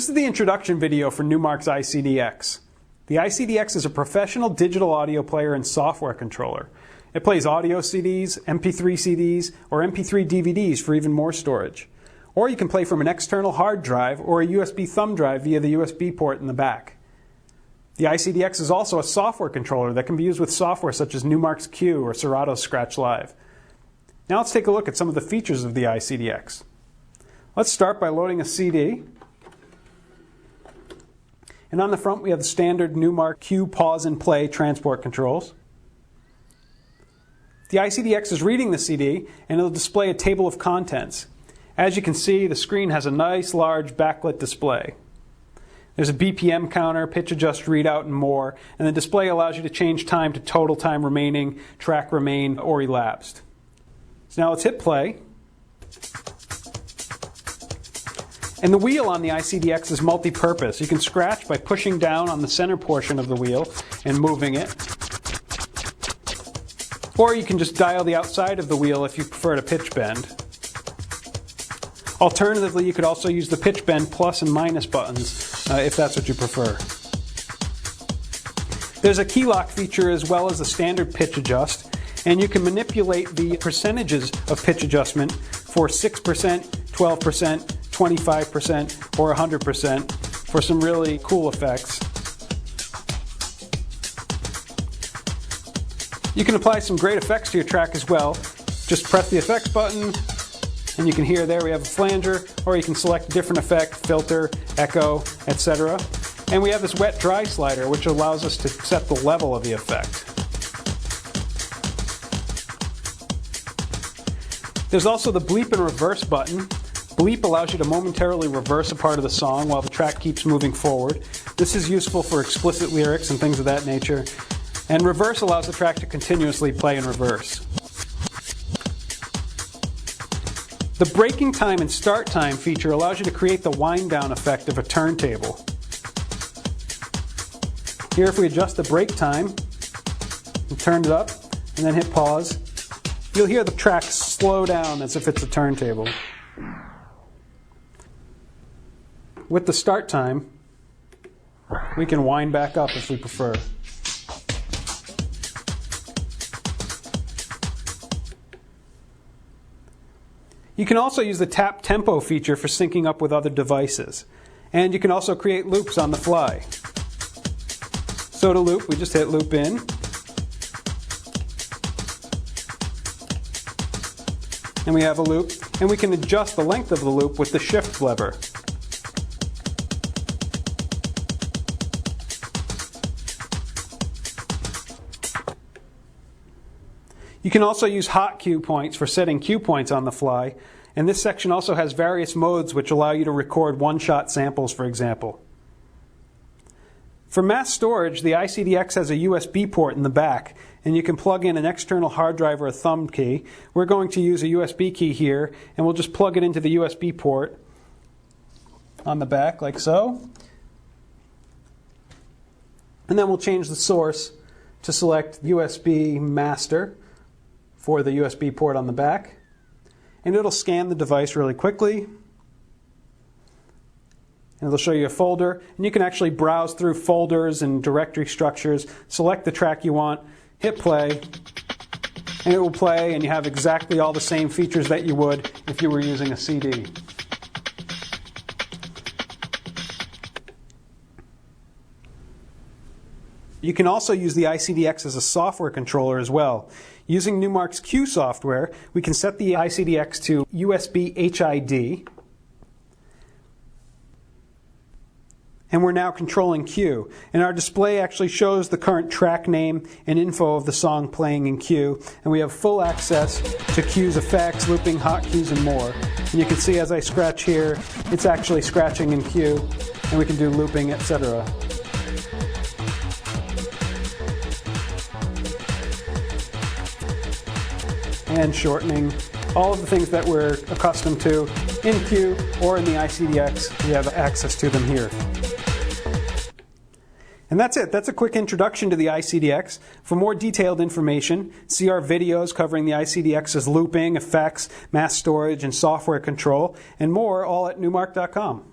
This is the introduction video for Numark's ICDX. The ICDX is a professional digital audio player and software controller. It plays audio CDs, MP3 CDs, or MP3 DVDs for even more storage. Or you can play from an external hard drive or a USB thumb drive via the USB port in the back. The ICDX is also a software controller that can be used with software such as Numark's Q or Serato's Scratch Live. Now let's take a look at some of the features of the ICDX. Let's start by loading a CD. And on the front we have the standard Numark Q pause and play transport controls. The ICDX is reading the CD and it'll display a table of contents. As you can see, the screen has a nice large backlit display. There's a BPM counter, pitch adjust readout, and more, and the display allows you to change time to total time remaining, track remain, or elapsed. So now let's hit play. And the wheel on the ICDX is multi-purpose. You can scratch by pushing down on the center portion of the wheel and moving it. Or you can just dial the outside of the wheel if you prefer to pitch bend. Alternatively, you could also use the pitch bend plus and minus buttons if that's what you prefer. There's a key lock feature as well as a standard pitch adjust, and you can manipulate the percentages of pitch adjustment for 6%, 12%, 25%, or 100% for some really cool effects. You can apply some great effects to your track as well. Just press the effects button, and you can hear there we have a flanger, or you can select a different effect, filter, echo, etc. And we have this wet-dry slider, which allows us to set the level of the effect. There's also the bleep and reverse button. Bleep allows you to momentarily reverse a part of the song while the track keeps moving forward. This is useful for explicit lyrics and things of that nature. And reverse allows the track to continuously play in reverse. The breaking time and start time feature allows you to create the wind down effect of a turntable. Here, if we adjust the break time and turn it up and then hit pause, you'll hear the track slow down as if it's a turntable. With the start time, we can wind back up if we prefer. You can also use the tap tempo feature for syncing up with other devices. And you can also create loops on the fly. So to loop, we just hit loop in. And we have a loop, and we can adjust the length of the loop with the shift lever. You can also use hot cue points for setting cue points on the fly, and this section also has various modes which allow you to record one-shot samples, for example. For mass storage, the ICDX has a USB port in the back, and you can plug in an external hard drive or a thumb key. We're going to use a USB key here, and we'll just plug it into the USB port on the back, like so. And then we'll change the source to select USB master for the USB port on the back, and it'll scan the device really quickly, and it'll show you a folder, and you can actually browse through folders and directory structures, select the track you want, hit play, and it will play, and you have exactly all the same features that you would if you were using a CD. You can also use the ICDX as a software controller as well. Using Numark's Q software, we can set the ICDX to USB HID, and we're now controlling Q. And our display actually shows the current track name and info of the song playing in Q, and we have full access to Q's effects, looping, hotkeys, and more. And you can see as I scratch here, it's actually scratching in Q, and we can do looping, etc. And shortening, all of the things that we're accustomed to in Q or in the ICDX, we have access to them here. And that's it. That's a quick introduction to the ICDX. For more detailed information, see our videos covering the ICDX's looping, effects, mass storage, and software control, and more, all at Numark.com.